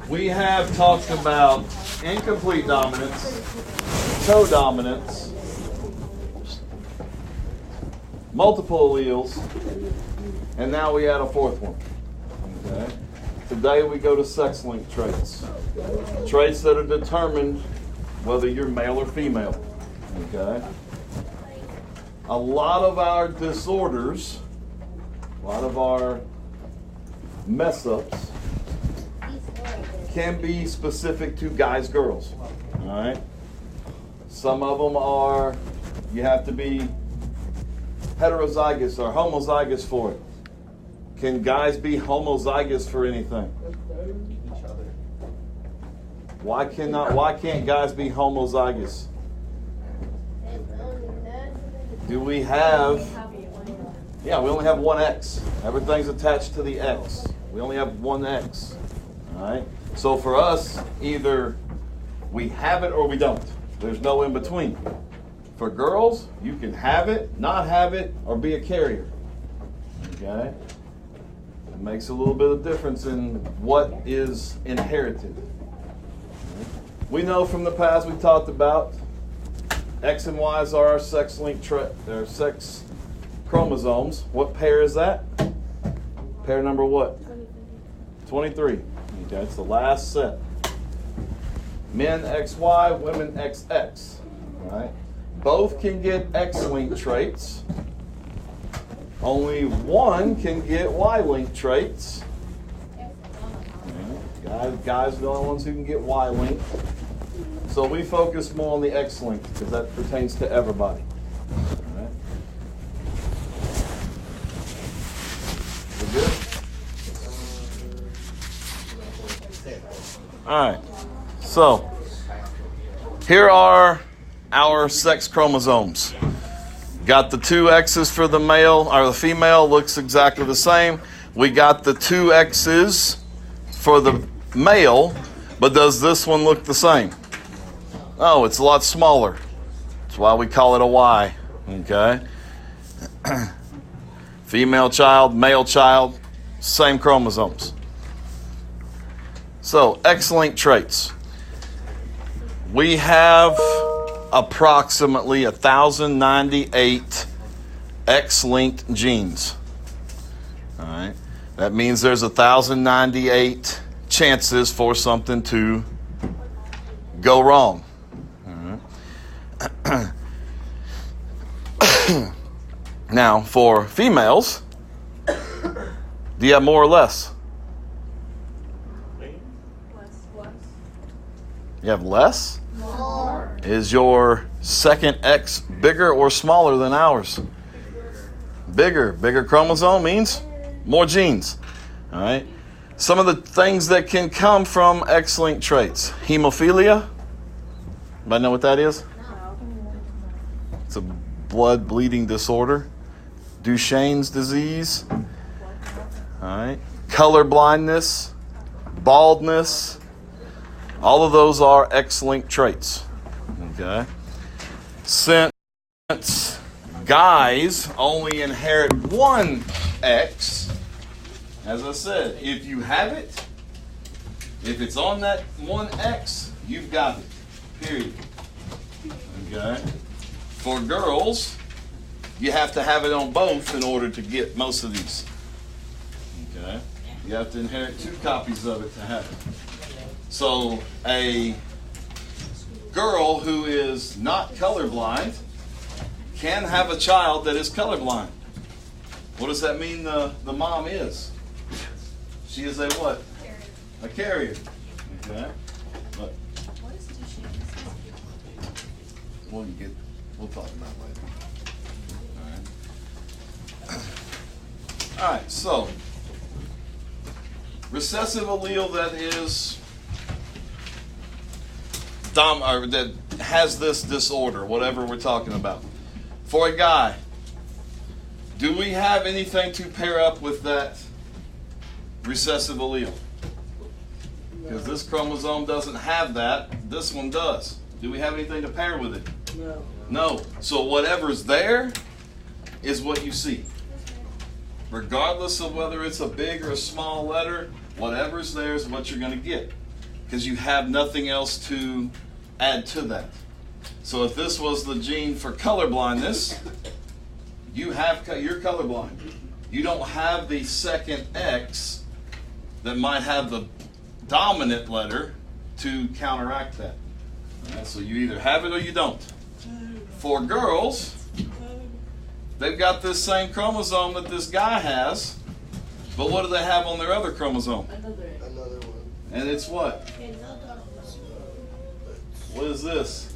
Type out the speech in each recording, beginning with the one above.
We have talked about incomplete dominance, codominance, multiple alleles, and now we add a fourth one. Okay. Today we go to sex-linked traits. Traits that are determined whether you're male or female. Okay. A lot of our disorders, a lot of our mess-ups can be specific to guys, girls. All right. Some of them are, you have to be heterozygous or homozygous for it. Can guys be homozygous for anything? Why can't guys be homozygous? Do we have, we only have one X. Everything's attached to the X. We only have one X. All right? So for us, either we have it or we don't. There's no in between. For girls, you can have it, not have it, or be a carrier. Okay? It makes a little bit of difference in what is inherited. We know from the past we talked about X and Y's are our sex-linked their sex chromosomes. What pair is that? Pair number what? 23. Okay, it's the last set. Men XY, women XX. All right? Both can get X-linked traits. Only one can get Y-linked traits. Guys are the only ones who can get Y-linked. So we focus more on the X-linked because that pertains to everybody. All right. We good? All right. So here are our sex chromosomes. Got the two X's for the male, or the female looks exactly the same. We got the two X's for the male, but does this one look the same? Oh, it's a lot smaller. That's why we call it a Y. Okay? Female child, male child, same chromosomes. So, X-linked traits. We have approximately 1,098 X-linked genes. All right? That means there's 1,098 chances for something to go wrong. Now, for females, do you have more or less? You have less? More. Is your second X bigger or smaller than ours? Bigger. Bigger chromosome means more genes. All right. Some of the things that can come from X-linked traits. Hemophilia. Anybody know what that is? It's a blood bleeding disorder. Duchenne's disease. All right. Color blindness. Baldness. All of those are X-linked traits. Okay. Since guys only inherit one X, as I said, if you have it, if it's on that one X, you've got it. Period. Okay. For girls, you have to have it on both in order to get most of these. Okay. You have to inherit two copies of it to have it. So a girl who is not colorblind can have a child that is colorblind. What does that mean the mom is? She is a what? A carrier. Okay. But What is Duchenne's? we'll talk about it later. All right, so recessive allele that is that has this disorder, whatever we're talking about. For a guy, do we have anything to pair up with that recessive allele? Because this chromosome doesn't have that. This one does. Do we have anything to pair with it? No. No. So whatever's there is what you see. Regardless of whether it's a big or a small letter, whatever's there is what you're going to get. because you have nothing else to add to that. So if this was the gene for colorblindness, you're colorblind. You don't have the second X that might have the dominant letter to counteract that. All right, so you either have it or you don't. For girls, they've got this same chromosome that this guy has, but what do they have on their other chromosome? Another one. And it's what? What is this?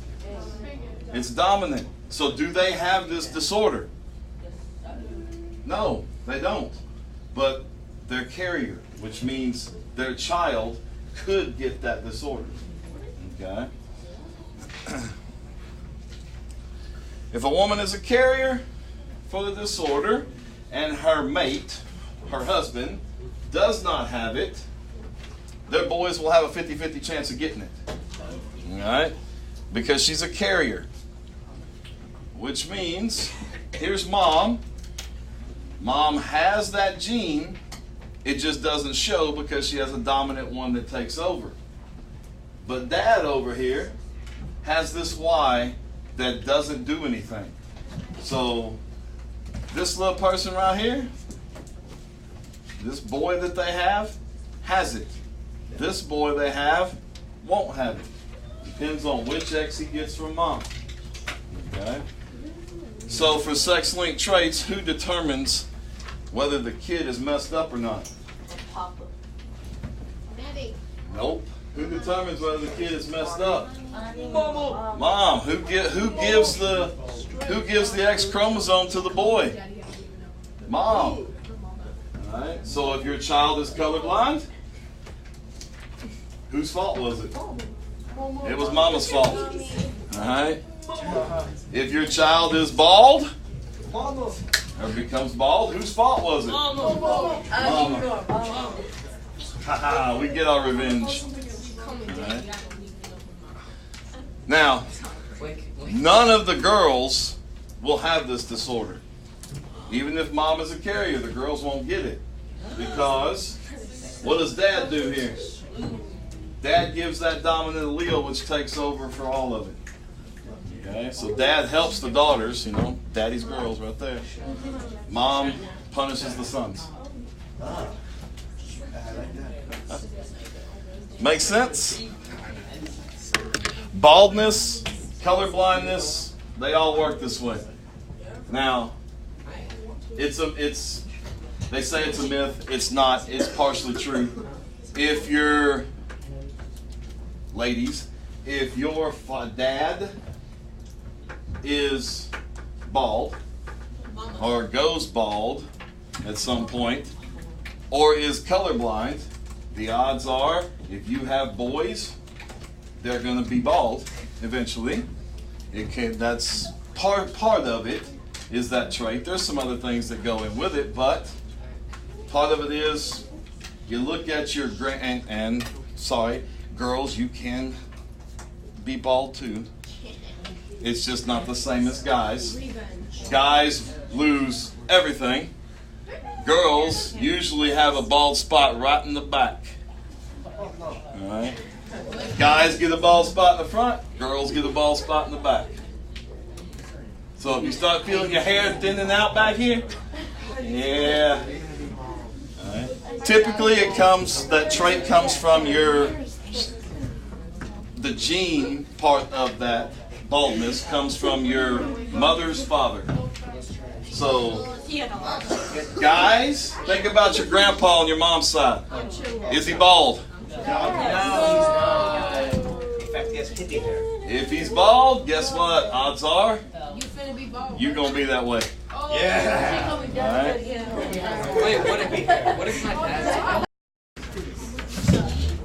It's dominant. So do they have this disorder? No, they don't. But they're carrier, which means their child could get that disorder. Okay? If a woman is a carrier for the disorder and her mate, her husband, does not have it, their boys will have a 50-50 chance of getting it. All right? Because she's a carrier. Which means, here's mom. Mom has that gene. It just doesn't show because she has a dominant one that takes over. But dad over here has this Y that doesn't do anything. So this little person right here, this boy that they have, has it. This boy they have won't have it. Depends on which X he gets from mom. Okay? So for sex-linked traits, who determines whether the kid is messed up or not? Papa. Daddy. Nope. Who determines whether the kid is messed up? Mama. Mom. Who gives the X chromosome to the boy? Mom. All right. So if your child is colorblind, whose fault was it? It was mama's fault. All right. If your child is bald, or becomes bald, whose fault was it? Mama. Haha, we get our revenge. Right. Now, none of the girls will have this disorder. Even if mom is a carrier, the girls won't get it. Because what does dad do here? Dad gives that dominant allele which takes over for all of it. Okay, so dad helps the daughters, daddy's girls right there. Mom punishes the sons. Make sense? Baldness, colorblindness, they all work this way. Now, they say it's a myth. It's not. It's partially true. If your dad is bald or goes bald at some point or is colorblind, the odds are if you have boys, they're going to be bald eventually. That's part of it is that trait. There's some other things that go in with it, but part of it is you look at your girls, you can be bald too. It's just not the same as guys. Guys lose everything. Girls usually have a bald spot right in the back. All right. Guys get a bald spot in the front. Girls get a bald spot in the back. So if you start feeling your hair thinning out back here, yeah. All right. Typically, that trait comes from the gene part of that baldness comes from your mother's father. So, guys, think about your grandpa on your mom's side. Is he bald? No, he's not. In fact, he has hippie hair. If he's bald, guess what? Odds are You finna be bald. you're going to be that way. Yeah. All right? Wait, what if my dad?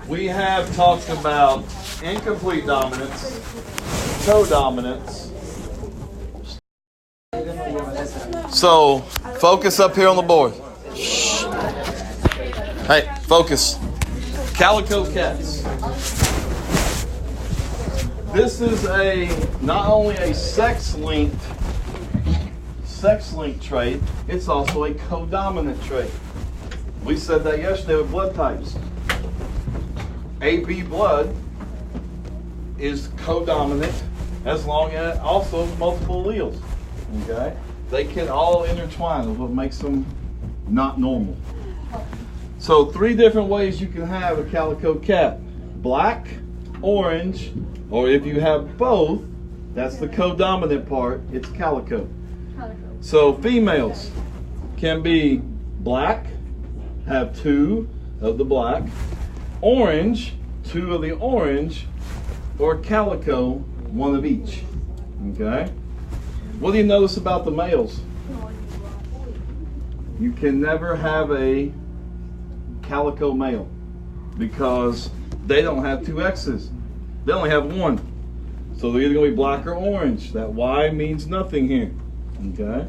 We have talked about incomplete dominance, codominance. So, focus up here on the board. Hey, focus. Calico cats. This is not only a sex-linked trait, it's also a codominant trait. We said that yesterday with blood types. AB blood is codominant as long as also multiple alleles. Okay? They can all intertwine, is what makes them not normal. So 3 different ways you can have a calico cat. Black, orange, or if you have both, that's the codominant part, it's calico. So females can be black, have 2 of the black, orange, 2 of the orange, or calico, 1 of each. Okay? What do you notice about the males? You can never have a calico male because they don't have 2 X's. They only have 1. So they're either going to be black or orange. That Y means nothing here. Okay?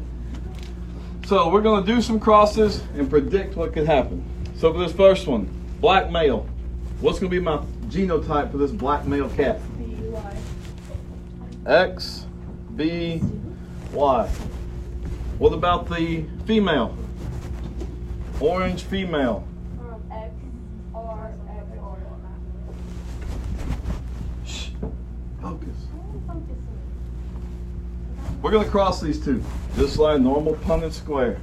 So we're going to do some crosses and predict what could happen. So for this first one, black male. What's going to be my genotype for this black male cat? X, B, Y. What about the female? Orange female. X, R, X, R. Shh. Focus. We're going to cross these 2, just like normal Punnett square.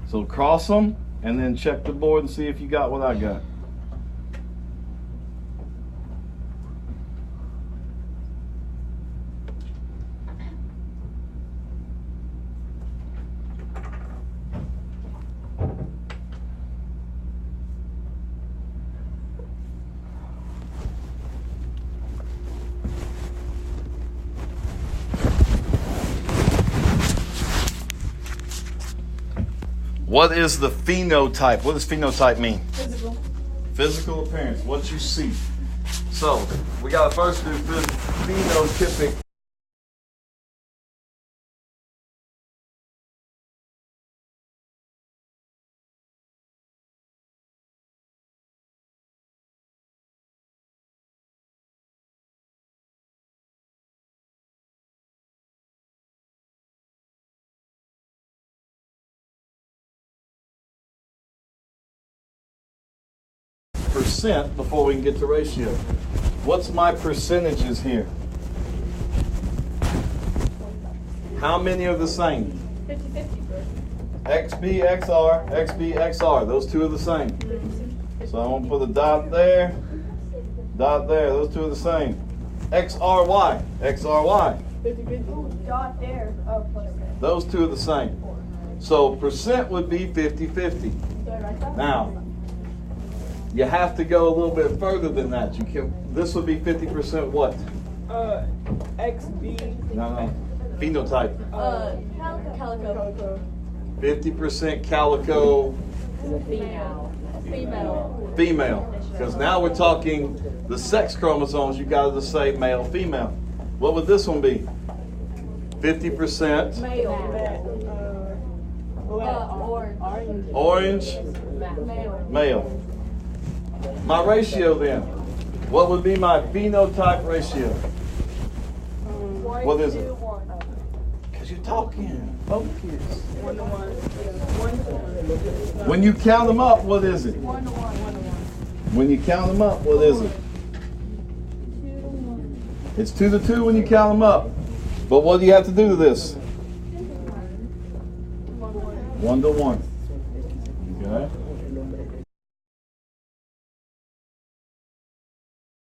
So cross them and then check the board and see if you got what I got. What is the phenotype? What does phenotype mean? Physical. Physical appearance, what you see. So, we got to first do phenotypic. Percent before we can get to ratio. What's my percentages here? How many are the same? 50-50, bro. XB, XR, XB, XR. Those 2 are the same. So I'm going to put a dot there, dot there. Those 2 are the same. XRY, XRY. 50-50. Dot there. Oh, plus there. Those 2 are the same. So percent would be 50-50. So I write that? Now, you have to go a little bit further than that. You can. This would be 50% what? XB. No. Phenotype. Calico. 50% calico Female. female. Because now we're talking the sex chromosomes. You got to say male, female. What would this one be? 50% orange, male. My ratio then. What would be my phenotype ratio? What is it? Because you're talking. Focus. 1 to 1. 1 to 1. When you count them up, what is it? 1 to 1. When you count them up, what is it? 2 to 1. It's 2 to 2 when you count them up. But what do you have to do to this? 1 to 1. Okay.